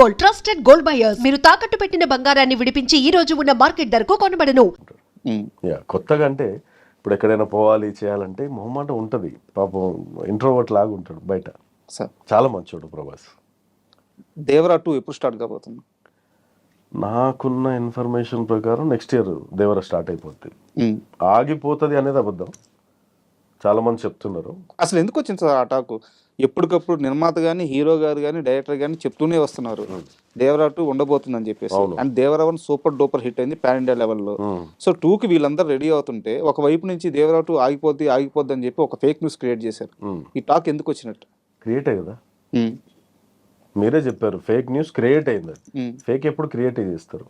Gold, trusted gold buyers. మీరు తాకట్టు పెట్టిన బంగారాన్ని విడిపించి ఈ రోజు ఉన్న మార్కెట్ ధరకు కొనబడను. కొత్తగా అంటే ఇప్పుడు ఎక్కడైనా పోవాలి చేయాలంటే మొహమాట ఉంటుంది. పాపం ఇంట్రోవర్ట్ లాగా ఉంటాడు బయట. చాలా మంచోడు ప్రభాస్. దేవరా 2 ఎప్పుడు స్టార్ట్ కాబోతుంది? నాకున్న ఇన్ఫర్మేషన్ ప్రకారం నెక్స్ట్ ఇయర్ దేవరా స్టార్ట్ అయిపోద్ది. ఆగిపోతుంది అనేది అబద్ధం, చాలా మంది చెప్తున్నారు. అసలు ఎందుకు వచ్చింది సార్ ఆ టాక్? ఎప్పటికప్పుడు నిర్మాత కానీ, హీరో గారు కానీ, డైరెక్టర్ కానీ చెప్తూనే వస్తున్నారు దేవరా 2 ఉండబోతుందని చెప్పేసి. And Devara 1 super duper hit అయింది పాన్ ఇండియా లెవెల్లో. సో 2కి వీళ్ళందరూ రెడీ అవుతుంటే ఒకవైపు నుంచి దేవరా 2 ఆగిపోద్ది అని చెప్పి ఒక ఫేక్ న్యూస్ క్రియేట్ చేశారు. ఈ టాక్ ఎందుకు వచ్చినట్టు? క్రియేట్ కదా, మీరే చెప్పారు ఫేక్ న్యూస్ క్రియేట్ అయింది. ఫేక్ ఎప్పుడు క్రియేట్ చేస్తారు?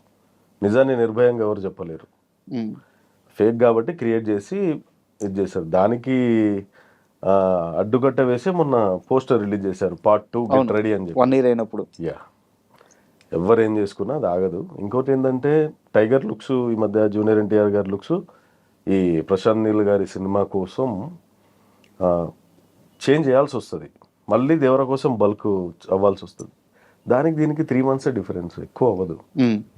నిజాన్ని నిర్భయంగా ఎవరు చెప్పలేరు. ఫేక్ కాబట్టి క్రియేట్ చేసి ఇది చేశారు. దానికి అడ్డుకట్ట వేసి మొన్న పోస్టర్ రిలీజ్ చేశారు, పార్ట్ 2 గెట్ రెడీ అని చెప్పి. 1 year అయినప్పుడు ఎవరు ఏం చేసుకున్నా అది ఆగదు. ఇంకోటి ఏంటంటే టైగర్ లుక్స్ ఈ మధ్య జూనియర్ ఎన్టీఆర్ గారి లుక్స్ ఈ ప్రశాంత్ నీల్ గారి సినిమా కోసం చేంజ్ చేయాల్సి వస్తుంది. మళ్ళీ దేవర కోసం బల్క్ అవ్వాల్సి వస్తుంది. దానికి దీనికి 3 months డిఫరెన్స్, ఎక్కువ అవ్వదు.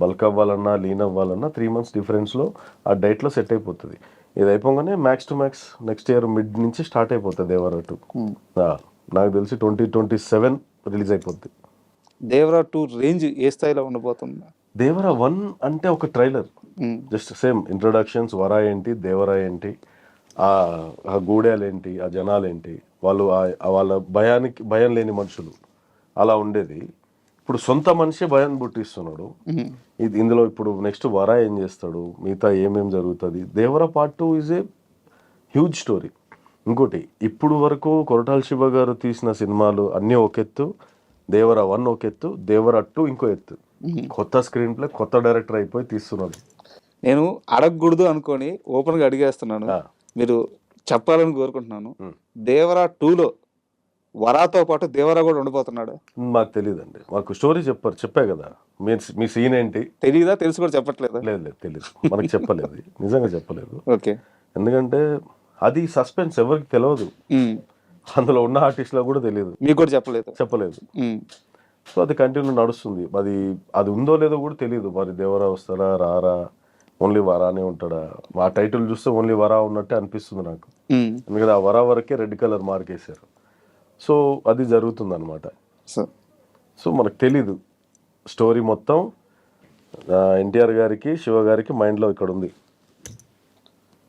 బల్క్ అవ్వాలన్నా లీన్ అవ్వాలన్నా 3 months డిఫరెన్స్లో ఆ డైట్లో సెట్ అయిపోతుంది. ఇది అయిపోగానే max to max next year mid నుంచి స్టార్ట్ అయిపోతుంది దేవరా 2. నాకు తెలిసి 2027 రిలీజ్ అయిపోద్ది. దేవరా 2 రేంజ్ ఏ స్థాయిలో ఉండబోతుంది? దేవరా 1 అంటే ఒక ట్రైలర్, జస్ట్ సేమ్ ఇంట్రొడక్షన్స్, వరా ఏంటి, దేవరా ఏంటి, ఆ గూడెలు ఏంటి, ఆ జనాలు ఏంటి, వాళ్ళు వాళ్ళ భయం లేని మనుషులు అలా ఉండేది. ఇప్పుడు సొంత మనిషి భయం పుట్టిస్తున్నాడు. ఇందులో ఇప్పుడు నెక్స్ట్ వరా ఏం చేస్తాడు, మిగతా ఏమేం జరుగుతుంది. Devara part 2 is a huge story. ఇంకోటి ఇప్పుడు వరకు కొరటాల శివ గారు తీసిన సినిమాలు అన్నీ ఒక ఎత్తు, దేవరా 1 ఒక ఎత్తు, దేవరా 2 ఇంకో ఎత్తు. కొత్త స్క్రీన్ ప్లే, కొత్త డైరెక్టర్ అయిపోయి తీస్తున్నాడు. నేను అడగకూడదు అనుకొని ఓపెన్గా అడిగేస్తున్నాను, మీరు చెప్పాలని కోరుకుంటున్నాను. దేవరా 2లో వరాతో పాటు దేవరా కూడా ఉండిపోతున్నాడు. మాకు తెలియదండి, మాకు స్టోరీ చెప్పే కదా. మీ సీన్ ఏంటి తెలియదా? తెలిసి కూడా చెప్పట్లేదు? లేదు తెలియదు, మనకి చెప్పలేదు, నిజంగా చెప్పలేదు. ఓకే, ఎందుకంటే అది సస్పెన్స్, ఎవరికి తెలియదు. అందులో ఉన్న ఆర్టిస్ట్లో కూడా తెలియదు, మీకు కూడా చెప్పలేదు. సో అది కంటిన్యూ నడుస్తుంది. అది ఉందో లేదో కూడా తెలియదు. మరి దేవరా వస్తారా రారా, ఓన్లీ వరానే ఉంటాడా? ఆ టైటిల్ చూస్తే ఓన్లీ వరా ఉన్నట్టే అనిపిస్తుంది నాకు. ఎందుకంటే ఆ వరా వరకే రెడ్ కలర్ మార్క్ వేశారు. సో అది జరుగుతుంది అనమాట. సో మనకు తెలీదు స్టోరీ మొత్తం. ఎన్టీఆర్ గారికి, శివ గారికి మైండ్లో ఇక్కడ ఉంది.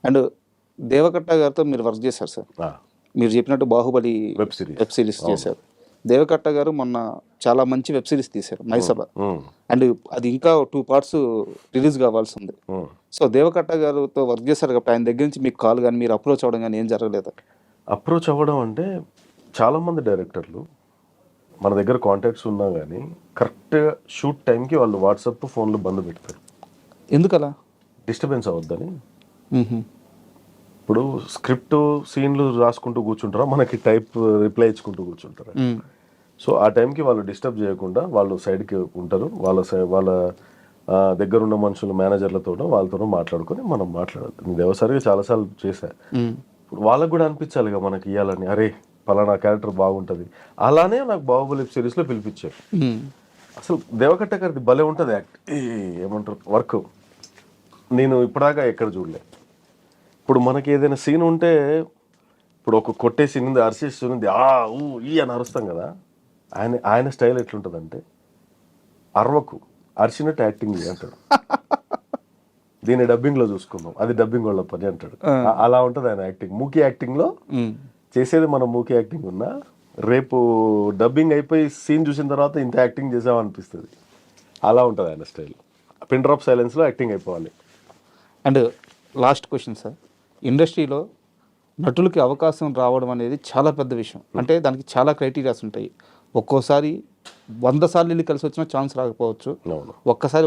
అండ్ దేవకట్ట గారితో మీరు వర్క్ చేశారు సార్. మీరు చెప్పినట్టు బాహుబలి వెబ్ సిరీస్ చేశారు. దేవకట్ట గారు మొన్న చాలా మంచి వెబ్ సిరీస్ తీశారు, మైసభ. అండ్ అది ఇంకా 2 parts రిలీజ్ కావాల్సి ఉంది. సో దేవకట్ట గారితో వర్క్ చేశారు కాబట్టి ఆయన దగ్గర నుంచి మీకు కాల్ కానీ మీరు అప్రోచ్ అవ్వడం కానీ ఏం జరగలేదు? అప్రోచ్ అవ్వడం అంటే చాలామంది డైరెక్టర్లు మన దగ్గర కాంటాక్ట్స్ ఉన్నా కానీ కరెక్ట్గా షూట్ టైంకి వాళ్ళు వాట్సాప్ ఫోన్లో బంద్ పెడతారు. ఎందుకలా? డిస్టర్బెన్స్ అవ్వద్దని. ఇప్పుడు స్క్రిప్ట్ సీన్లు రాసుకుంటూ కూర్చుంటారా, మనకి టైప్ రిప్లై ఇచ్చుకుంటూ కూర్చుంటారా? సో ఆ టైంకి వాళ్ళు డిస్టర్బ్ చేయకుండా వాళ్ళు సైడ్కి ఉంటారు. వాళ్ళ దగ్గర ఉన్న మనుషులు మేనేజర్లతో వాళ్ళతో మాట్లాడుకొని మనం మాట్లాడాలి. నేను వ్యవసాయంగా చాలాసార్లు చేశా. వాళ్ళకు కూడా అనిపించాలిగా మనకి ఇవ్వాలని, అరే పలానా క్యారెక్టర్ బాగుంటుంది. అలానే నాకు బాహుబలి సిరీస్లో పిలిపించారు. అసలు దేవకట్ట గారిది భలే ఉంటుంది యాక్ట్, ఏమంటారు వర్క్. నేను ఇప్పటిదాకా ఎక్కడ చూడలే. ఇప్పుడు మనకి ఏదైనా సీన్ ఉంటే, ఇప్పుడు ఒక కొట్టే సీన్ ఉంది, అరిసే సీన్ ఉంది, ఈ అని అరుస్తాం కదా. ఆయన స్టైల్ ఎట్లుంటుందంటే, అరవకు, అరిచినట్టు యాక్టింగ్ అంటాడు. దీన్ని డబ్బింగ్లో చూసుకుందాం, అది డబ్బింగ్ వాళ్ళ పని అంటాడు. అలా ఉంటుంది ఆయన యాక్టింగ్. మూకీ యాక్టింగ్లో చేసేది మనం మూకీ యాక్టింగ్ ఉన్నా, రేపు డబ్బింగ్ అయిపోయి సీన్ చూసిన తర్వాత ఇంత యాక్టింగ్ చేసామనిపిస్తుంది. అలా ఉంటుంది ఆయన స్టైల్. పిన్ డ్రాప్ సైలెన్స్లో యాక్టింగ్ అయిపోవాలి. అండ్ లాస్ట్ క్వశ్చన్ సార్, ఇండస్ట్రీలో నటులకి అవకాశం రావడం అనేది చాలా పెద్ద విషయం. అంటే దానికి చాలా క్రైటీరియాస్ ఉంటాయి. ఒక్కోసారి 100 సార్లు వెళ్ళి కలిసి వచ్చినా ఛాన్స్ రాకపోవచ్చు,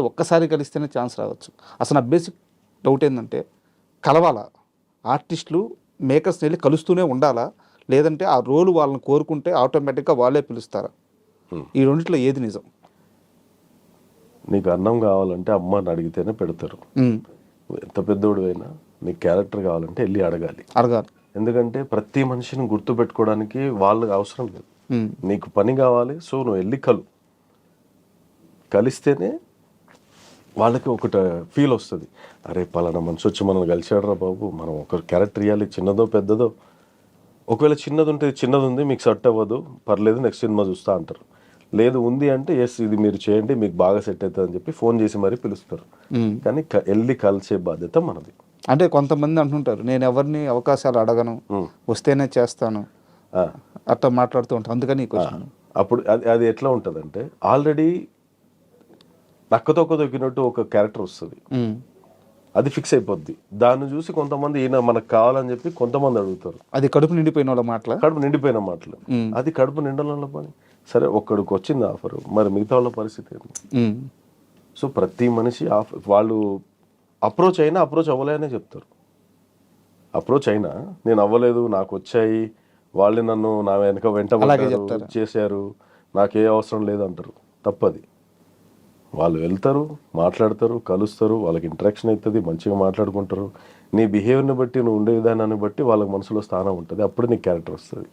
ఒక్కసారి కలిస్తేనే ఛాన్స్ రావచ్చు. అసలు నా బేసిక్ డౌట్ ఏంటంటే, కలవాలా ఆర్టిస్టులు, మేకర్స్ని వెళ్ళి కలుస్తూనే ఉండాలా, లేదంటే ఆ రోల్ వాళ్ళని కోరుకుంటే ఆటోమేటిక్గా వాళ్ళే పిలుస్తారా? ఈ రెండిట్లో ఏది నిజం? నీకు అన్నం కావాలంటే అమ్మని అడిగితేనే పెడతారు. ఎంత పెద్దోడు అయినా నీకు క్యారెక్టర్ కావాలంటే వెళ్ళి అడగాలి. ఎందుకంటే ప్రతి మనిషిని గుర్తు పెట్టుకోవడానికి వాళ్ళకి అవసరం లేదు. నీకు పని కావాలి, సో నువ్వు వెళ్ళి కలు. కలిస్తేనే వాళ్ళకి ఒకటి ఫీల్ వస్తుంది, అరే పలానా మనిషి వచ్చి మనల్ని కలిసాడరా బాబు, మనం ఒక క్యారెక్టర్ ఇవ్వాలి, చిన్నదో పెద్దదో. ఒకవేళ చిన్నది ఉంటే చిన్నది ఉంది మీకు సెట్ అవ్వదు పర్లేదు నెక్స్ట్ సినిమా చూస్తా అంటారు. లేదు ఉంది అంటే ఎస్ ఇది మీరు చేయండి మీకు బాగా సెట్ అవుతుంది అని చెప్పి ఫోన్ చేసి మరీ పిలుస్తారు. కానీ వెళ్ళి కలిసే బాధ్యత మనది. అంటే కొంతమంది అంటుంటారు నేను ఎవరిని అవకాశాలు అడగను, వస్తేనే చేస్తాను, అట్లా మాట్లాడుతూ ఉంటాను. అందుకని ఈ క్వశ్చన్. అప్పుడు అది ఎట్లా ఉంటుందంటే ఆల్రెడీ నక్కతొక్క దొక్కినట్టు ఒక క్యారెక్టర్ వస్తుంది, అది ఫిక్స్ అయిపోద్ది. దాన్ని చూసి కొంతమంది ఈయన మనకు కావాలని చెప్పి కొంతమంది అడుగుతారు. అది కడుపు నిండిపోయిన వాళ్ళ మాటలు, కడుపు నిండిపోయిన మాటలు. అది కడుపు నిండాల పని. సరే ఒక్కడికి వచ్చింది ఆఫర్, మరి మిగతా వాళ్ళ పరిస్థితి ఏంటి? సో ప్రతి మనిషి వాళ్ళు అప్రోచ్ అయినా అప్రోచ్ అవ్వలేనే చెప్తారు. అప్రోచ్ అయినా నేను అవ్వలేదు నాకు వచ్చాయి, వాళ్ళే నన్ను నా వెంట చేశారు, నాకే అవసరం లేదు అంటారు. తప్పది. వాళ్ళు వెళ్తారు, మాట్లాడతారు, కలుస్తారు, వాళ్ళకి ఇంటరాక్షన్ అవుతుంది, మంచిగా మాట్లాడుకుంటారు. నీ బిహేవియర్ని బట్టి నువ్వు ఉండే విధానాన్ని బట్టి వాళ్ళకి మనసులో స్థానం ఉంటుంది. అప్పుడు నీకు క్యారెక్టర్ వస్తుంది.